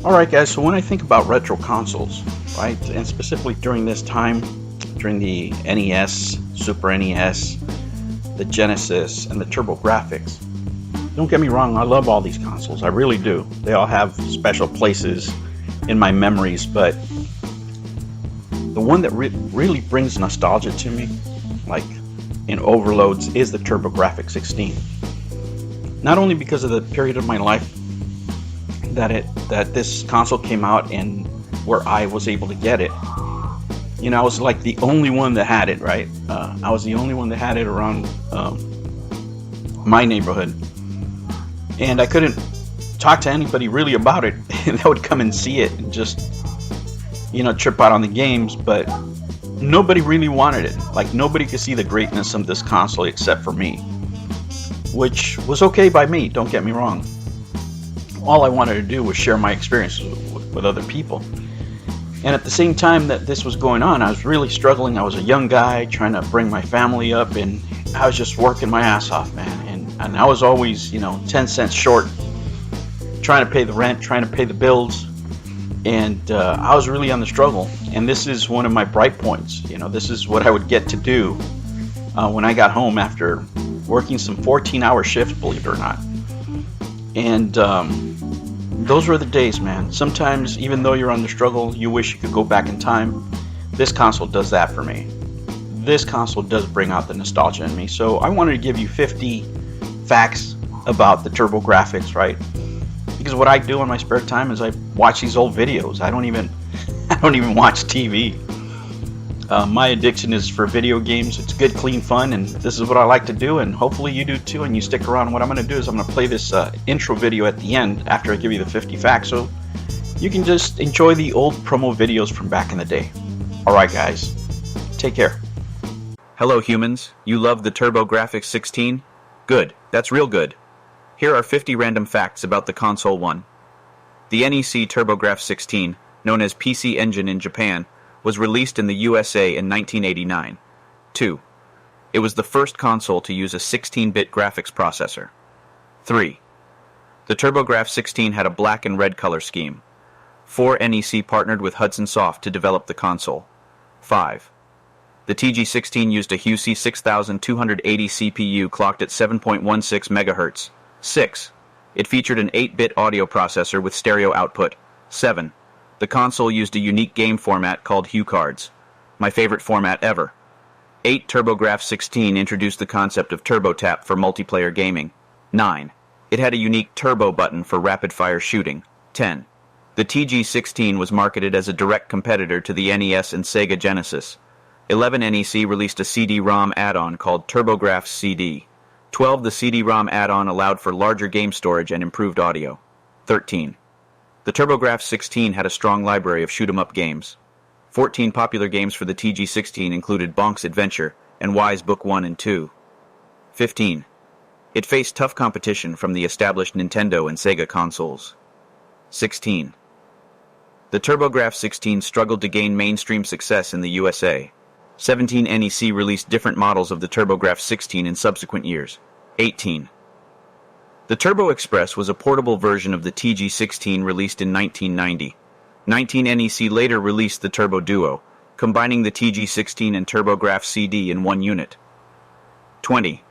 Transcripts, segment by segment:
Alright guys, so when I think about retro consoles, right, and specifically during this time, during the NES, Super NES, the Genesis, and the TurboGrafx, don't get me wrong, I love all these consoles, I really do. They all have special places in my memories, but the one that really brings nostalgia to me, like in overloads, is the TurboGrafx 16. Not only because of the period of my life that this console came out and where I was able to get it. You know, I was like the only one that had it, right? I was the only one that had it around my neighborhood. And I couldn't talk to anybody really about it that would come and see it and just, you know, trip out on the games, but nobody really wanted it. Like, nobody could see the greatness of this console except for me, which was okay by me, don't get me wrong. All I wanted to do was share my experiences with other people. And at the same time that this was going on, I was really struggling. I was a young guy trying to bring my family up, and I was just working my ass off, man. And I was always, you know, 10 cents short, trying to pay the rent, trying to pay the bills. And I was really on the struggle. And this is one of my bright points. You know, this is what I would get to do when I got home after working some 14-hour shifts, believe it or not. And those were the days, man. Sometimes, even though you're on the struggle, you wish you could go back in time. This console does that for me. This console does bring out the nostalgia in me. So I wanted to give you 50 facts about the TurboGrafx, right? Because what I do in my spare time is I watch these old videos. I don't even watch TV. My addiction is for video games. It's good, clean fun, and this is what I like to do, and hopefully you do too, and you stick around. What I'm going to do is I'm going to play this intro video at the end after I give you the 50 facts, so you can just enjoy the old promo videos from back in the day. Alright guys, take care. Hello humans, you love the TurboGrafx 16? Good, that's real good. Here are 50 random facts about the console 1. The NEC TurboGrafx 16, known as PC Engine in Japan, was released in the USA in 1989. 2. It was the first console to use a 16-bit graphics processor. 3. The TurboGrafx 16 had a black and red color scheme. 4. NEC partnered with Hudson Soft to develop the console. 5. The TG16 used a HUC 6280 CPU clocked at 7.16 MHz. 6. It featured an 8-bit audio processor with stereo output. 7. The console used a unique game format called HuCards, my favorite format ever. 8. TurboGrafx 16 introduced the concept of TurboTap for multiplayer gaming. 9. It had a unique turbo button for rapid-fire shooting. 10. The TG16 was marketed as a direct competitor to the NES and Sega Genesis. 11. NEC released a CD-ROM add-on called TurboGrafx CD. 12. The CD-ROM add-on allowed for larger game storage and improved audio. 13. The TurboGrafx 16 had a strong library of shoot-'em-up games. 14 popular games for the TG16 included Bonk's Adventure and Wise Book 1 and 2. 15. It faced tough competition from the established Nintendo and Sega consoles. 16. The TurboGrafx 16 struggled to gain mainstream success in the USA. 17. NEC released different models of the TurboGrafx 16 in subsequent years. 18. The Turbo Express was a portable version of the TG16 released in 1990. 19. NEC later released the Turbo Duo, combining the TG16 and TurboGrafx CD in one unit. 20.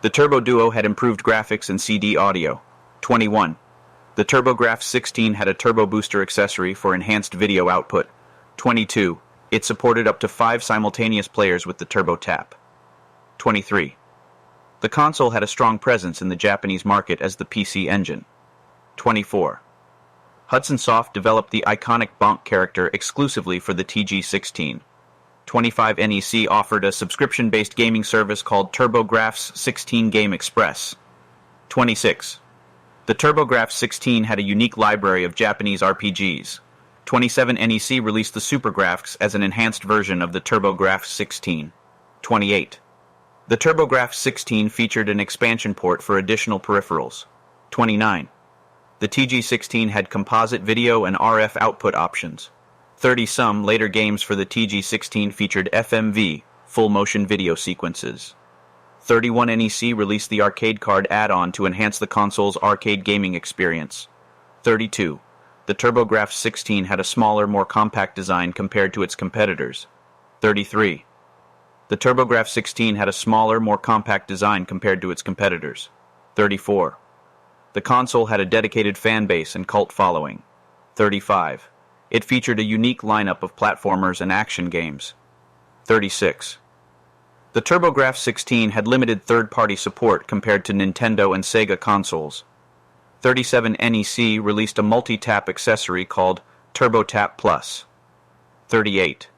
The Turbo Duo had improved graphics and CD audio. 21. The TurboGrafx 16 had a turbo booster accessory for enhanced video output. 22. It supported up to 5 simultaneous players with the TurboTap. 23. The console had a strong presence in the Japanese market as the PC Engine. 24. Hudson Soft developed the iconic Bonk character exclusively for the TG16. 25. NEC offered a subscription-based gaming service called TurboGrafx 16 Game Express. 26. The TurboGrafx 16 had a unique library of Japanese RPGs. 27. NEC released the SuperGrafx as an enhanced version of the TurboGrafx 16. 28. The TurboGrafx 16 featured an expansion port for additional peripherals. 29. The TG16 had composite video and RF output options. 30. Some later games for the TG16 featured FMV, full motion video sequences. 31. NEC released the arcade card add-on to enhance the console's arcade gaming experience. 32. The TurboGrafx 16 had a smaller, more compact design compared to its competitors. 33. The TurboGrafx 16 had a smaller, more compact design compared to its competitors. 34. The console had a dedicated fan base and cult following. 35. It featured a unique lineup of platformers and action games. 36. The TurboGrafx 16 had limited third-party support compared to Nintendo and Sega consoles. 37 NEC released a multi-tap accessory called TurboTap Plus. 38.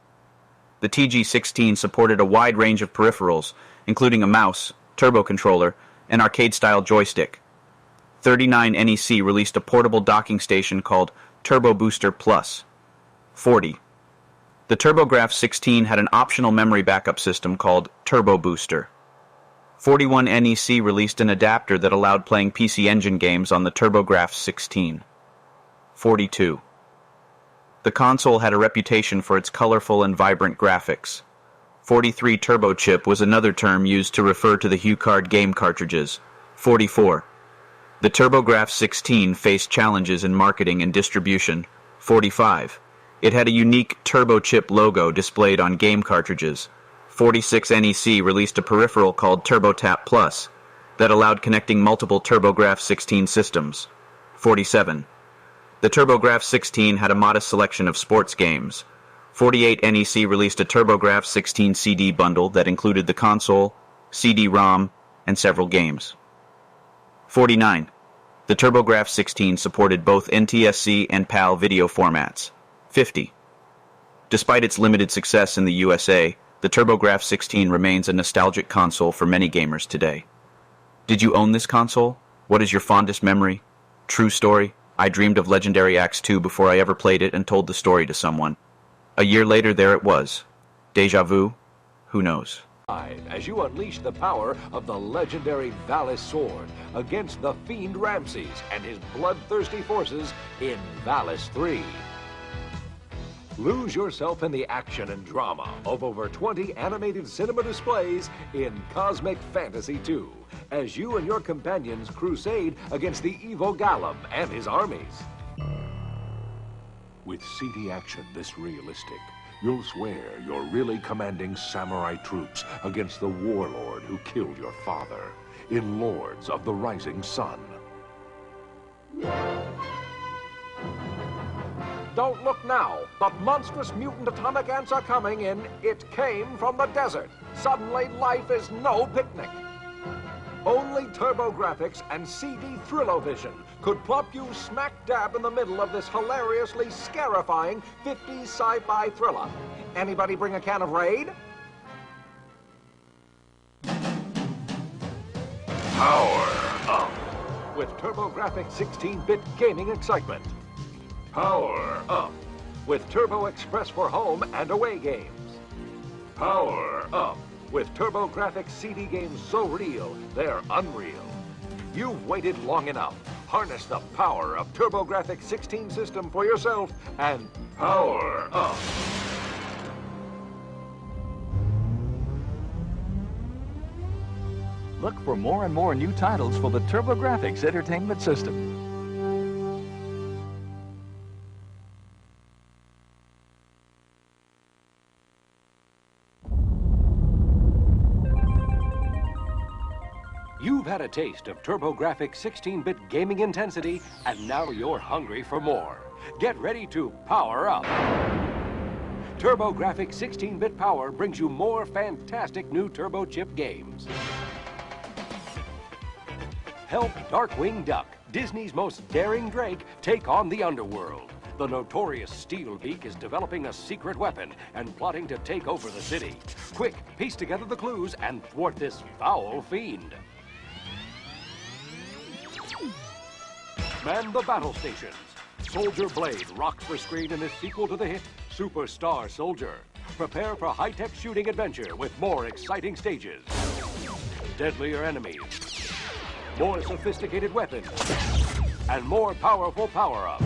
The TG16 supported a wide range of peripherals, including a mouse, turbo controller, and arcade-style joystick. 39 NEC released a portable docking station called Turbo Booster Plus. 40. The TurboGrafx 16 had an optional memory backup system called Turbo Booster. 41 NEC released an adapter that allowed playing PC Engine games on the TurboGrafx 16. 42. The console had a reputation for its colorful and vibrant graphics. 43 Turbo Chip was another term used to refer to the HuCard game cartridges. 44. The TurboGrafx 16 faced challenges in marketing and distribution. 45. It had a unique Turbo Chip logo displayed on game cartridges. 46 NEC released a peripheral called TurboTap Plus that allowed connecting multiple TurboGrafx 16 systems. 47. The TurboGrafx 16 had a modest selection of sports games. 48 NEC released a TurboGrafx 16 CD bundle that included the console, CD-ROM, and several games. 49. The TurboGrafx 16 supported both NTSC and PAL video formats. 50. Despite its limited success in the USA, the TurboGrafx 16 remains a nostalgic console for many gamers today. Did you own this console? What is your fondest memory? True story: I dreamed of Legendary Axe 2 before I ever played it and told the story to someone. A year later, there it was. Deja vu? Who knows? As you unleash the power of the legendary Valis sword against the fiend Ramses and his bloodthirsty forces in Valis 3. Lose yourself in the action and drama of over 20 animated cinema displays in Cosmic Fantasy 2 as you and your companions crusade against the evil Gollum and his armies. With CD action this realistic, you'll swear you're really commanding samurai troops against the warlord who killed your father in Lords of the Rising Sun. Don't look now. The monstrous mutant atomic ants are coming in. It came from the desert. Suddenly, life is no picnic. Only TurboGrafx and CD Thrillovision could plop you smack dab in the middle of this hilariously scarifying 50s sci-fi thriller. Anybody bring a can of Raid? Power up with TurboGrafx 16-bit gaming excitement. Power up with Turbo Express for home and away games. Power up with TurboGrafx CD games so real, they're unreal. You've waited long enough. Harness the power of TurboGrafx 16 system for yourself and power up. Look for more and more new titles for the TurboGrafx Entertainment System. You've had a taste of TurboGrafx 16-bit gaming intensity, and now you're hungry for more. Get ready to power up. TurboGrafx 16-bit power brings you more fantastic new Turbo Chip games. Help Darkwing Duck, Disney's most daring Drake, take on the underworld. The notorious Steelbeak is developing a secret weapon and plotting to take over the city. Quick, piece together the clues and thwart this foul fiend. Man the battle stations. Soldier Blade rocks the screen in his sequel to the hit Superstar Soldier. Prepare for high-tech shooting adventure with more exciting stages, deadlier enemies, more sophisticated weapons, and more powerful power-ups.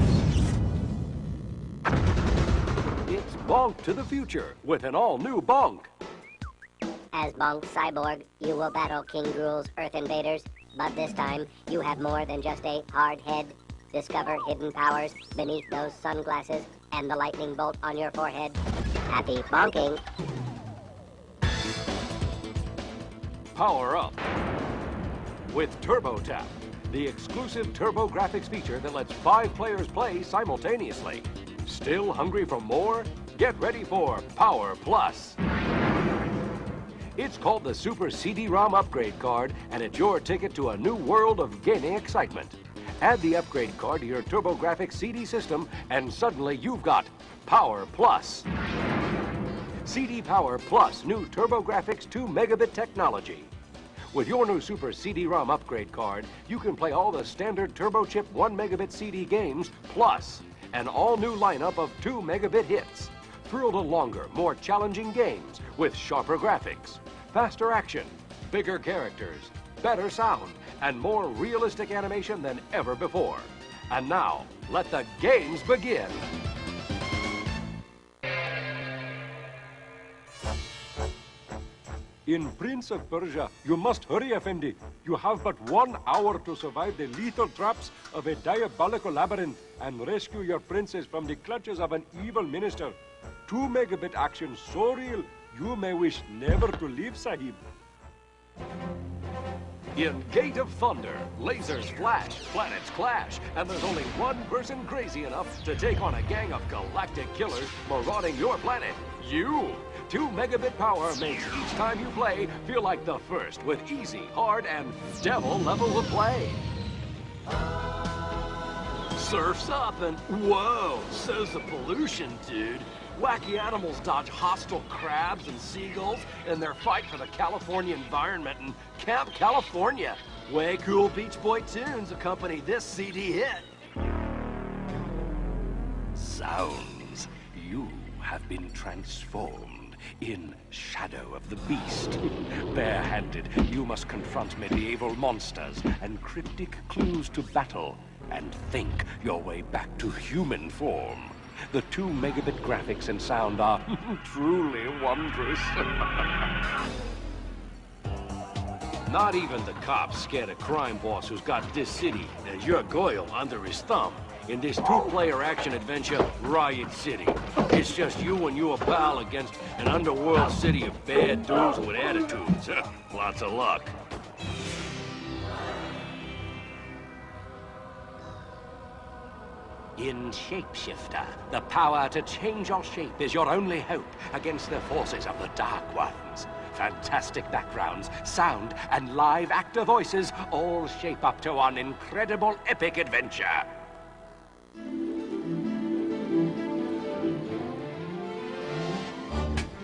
It's Bonk to the future with an all-new Bonk. As Bonk Cyborg, you will battle King Gruul's Earth Invaders, but this time you have more than just a hard head. Discover hidden powers beneath those sunglasses and the lightning bolt on your forehead. Happy bonking. Power up with Turbo Tap, the exclusive TurboGrafx feature that lets 5 players play simultaneously. Still hungry for more? Get ready for Power Plus. It's called the Super CD-ROM Upgrade Card, and it's your ticket to a new world of gaming excitement. Add the upgrade card to your TurboGrafx CD system, and suddenly you've got Power Plus. CD Power Plus new TurboGrafx 2 megabit technology. With your new Super CD-ROM upgrade card, you can play all the standard Turbo Chip 1 megabit CD games, plus an all-new lineup of 2 megabit hits. Thrill to longer, more challenging games with sharper graphics, faster action, bigger characters, better sound, and more realistic animation than ever before. And now, let the games begin. In Prince of Persia, you must hurry, Effendi. You have but 1 hour to survive the lethal traps of a diabolical labyrinth and rescue your princess from the clutches of an evil minister. 2 megabit action so real, you may wish never to leave, Sahib. In Gate of Thunder, lasers flash, planets clash, and there's only one person crazy enough to take on a gang of galactic killers marauding your planet. You! 2 megabit power makes each time you play feel like the first with easy, hard, and devil levels of play. Surf's up and whoa, so's the pollution, dude. Wacky animals dodge hostile crabs and seagulls in their fight for the California environment in Camp California. Way cool Beach Boy tunes accompany this CD hit. Sounds. You have been transformed in Shadow of the Beast. Barehanded, you must confront medieval monsters and cryptic clues to battle and think your way back to human form. The 2 megabit graphics and sound are truly wondrous. Not even the cops scared a crime boss who's got this city and your goyle under his thumb in this 2-player action adventure, Riot City. It's just you and your pal against an underworld city of bad dudes with attitudes. Lots of luck. In Shapeshifter, the power to change your shape is your only hope against the forces of the Dark Ones. Fantastic backgrounds, sound, and live actor voices all shape up to one incredible epic adventure.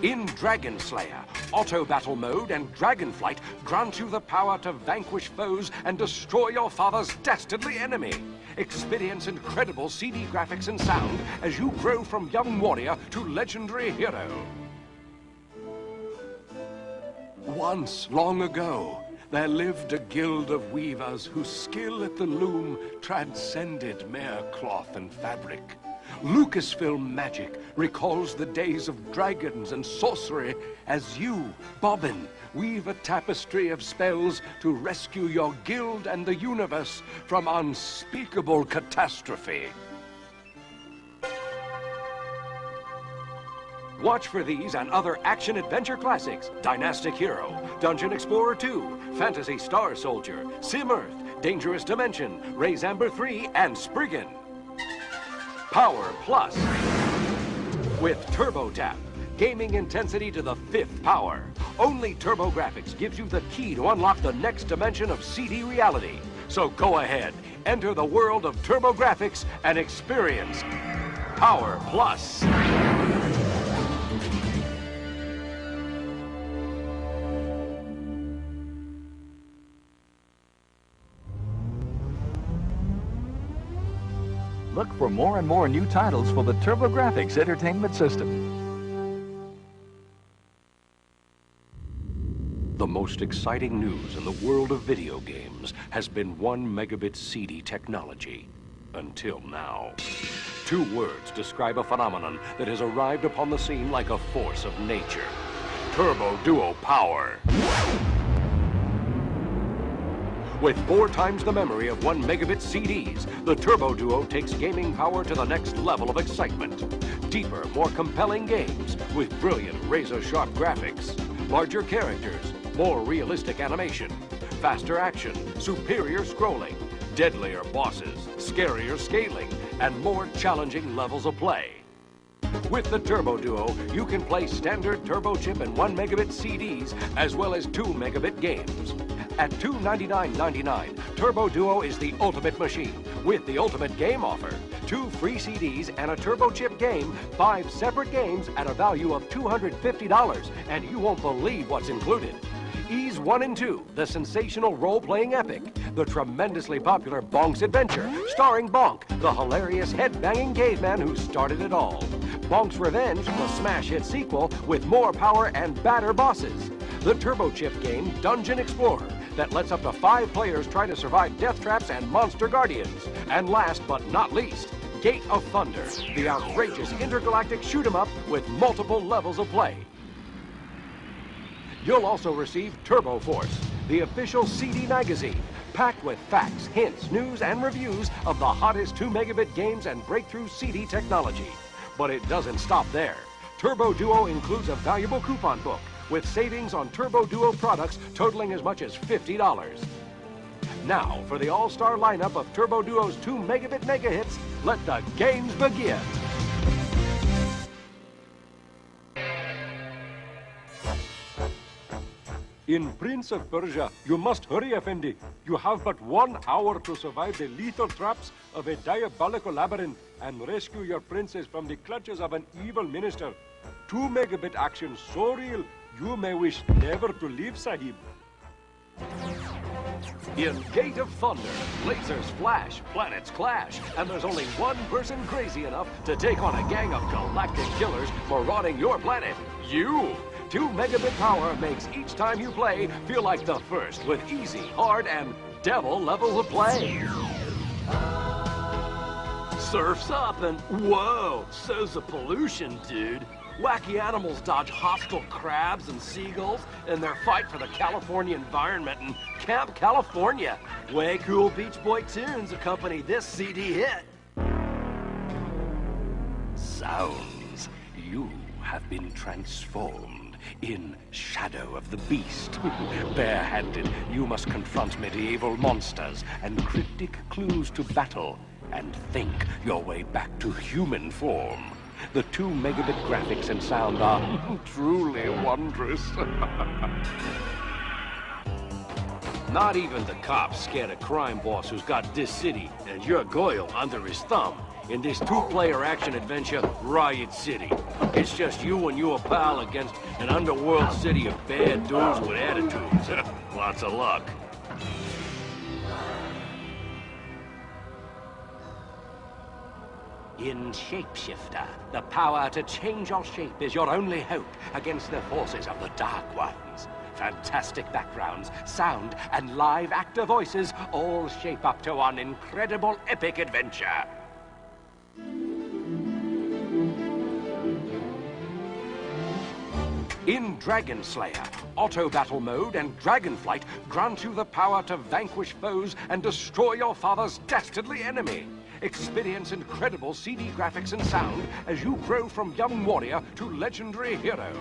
In Dragon Slayer, Auto Battle Mode and Dragonflight grant you the power to vanquish foes and destroy your father's dastardly enemy. Experience incredible CD graphics and sound as you grow from young warrior to legendary hero. Once, long ago, there lived a guild of weavers whose skill at the loom transcended mere cloth and fabric. Lucasfilm Magic recalls the days of dragons and sorcery as you, Bobbin, weave a tapestry of spells to rescue your guild and the universe from unspeakable catastrophe. Watch for these and other action-adventure classics: Dynastic Hero, Dungeon Explorer 2, Phantasy Star Soldier, Sim Earth, Dangerous Dimension, Ray's Amber 3, and Spriggan. Power Plus. With Turbo Tap, gaming intensity to the 5th power. Only TurboGrafx gives you the key to unlock the next dimension of CD reality. So go ahead, enter the world of TurboGrafx and experience Power Plus. Look for more and more new titles for the TurboGrafx Entertainment System. The most exciting news in the world of video games has been 1 megabit CD technology. Until now. 2 words describe a phenomenon that has arrived upon the scene like a force of nature. Turbo Duo Power. With 4 times the memory of 1 megabit CDs, the Turbo Duo takes gaming power to the next level of excitement. Deeper, more compelling games with brilliant razor-sharp graphics, larger characters, more realistic animation, faster action, superior scrolling, deadlier bosses, scarier scaling, and more challenging levels of play. With the Turbo Duo, you can play standard turbo chip and 1 megabit CDs, as well as 2 megabit games. At $299.99, Turbo Duo is the ultimate machine, with the ultimate game offer. 2 free CDs and a turbo chip game, 5 separate games at a value of $250, and you won't believe what's included. Ys 1 and 2, the sensational role-playing epic, the tremendously popular Bonk's Adventure, starring Bonk, the hilarious head-banging caveman who started it all. Bonk's Revenge, the smash hit sequel with more power and badder bosses. The turbo chip game Dungeon Explorer that lets up to 5 players try to survive death traps and monster guardians. And last but not least, Gate of Thunder, the outrageous intergalactic shoot-'em-up with multiple levels of play. You'll also receive Turbo Force, the official CD magazine, packed with facts, hints, news, and reviews of the hottest 2 megabit games and breakthrough CD technology. But it doesn't stop there. Turbo Duo includes a valuable coupon book with savings on Turbo Duo products totaling as much as $50. Now, for the all-star lineup of Turbo Duo's 2 megabit mega hits, let the games begin. In Prince of Persia, you must hurry, Effendi. You have but 1 hour to survive the lethal traps of a diabolical labyrinth and rescue your princess from the clutches of an evil minister. 2 megabit action so real, you may wish never to leave, Sahib. In Gate of Thunder, lasers flash, planets clash, and there's only one person crazy enough to take on a gang of galactic killers marauding your planet. You! 2 megabit power makes each time you play feel like the first with easy, hard, and devil levels of play. Surf's up and whoa, so's the pollution, dude. Wacky animals dodge hostile crabs and seagulls in their fight for the California environment in Camp California. Way cool Beach Boy tunes accompany this CD hit. Sounds, you have been transformed in Shadow of the Beast. Barehanded, you must confront medieval monsters and cryptic clues to battle and think your way back to human form. The 2 megabit graphics and sound are truly wondrous. Not even the cops scared a crime boss who's got this city and your Goyle under his thumb in this 2-player action adventure, Riot City. It's just you and your pal against an underworld city of bad dudes with attitudes. Lots of luck. In Shapeshifter, the power to change your shape is your only hope against the forces of the Dark Ones. Fantastic backgrounds, sound, and live actor voices all shape up to one incredible epic adventure. In Dragon Slayer, Auto Battle Mode and Dragonflight grant you the power to vanquish foes and destroy your father's dastardly enemy. Experience incredible CD graphics and sound as you grow from young warrior to legendary hero.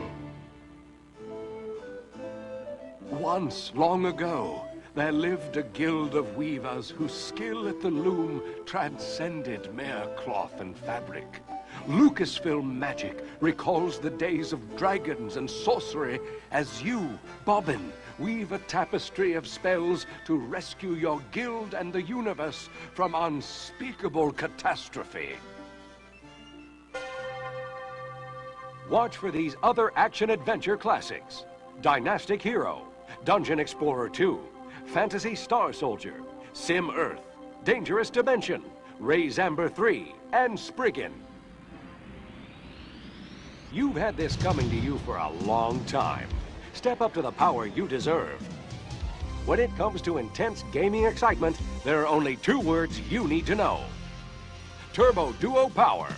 Once, long ago, there lived a guild of weavers whose skill at the loom transcended mere cloth and fabric. Lucasfilm magic recalls the days of dragons and sorcery as you, Bobbin, weave a tapestry of spells to rescue your guild and the universe from unspeakable catastrophe. Watch for these other action-adventure classics: Dynastic Hero, Dungeon Explorer 2, Fantasy Star Soldier, Sim Earth, Dangerous Dimension, Ray's Amber 3, and Spriggan. You've had this coming to you for a long time. Step up to the power you deserve. When it comes to intense gaming excitement, there are only 2 words you need to know: Turbo Duo Power.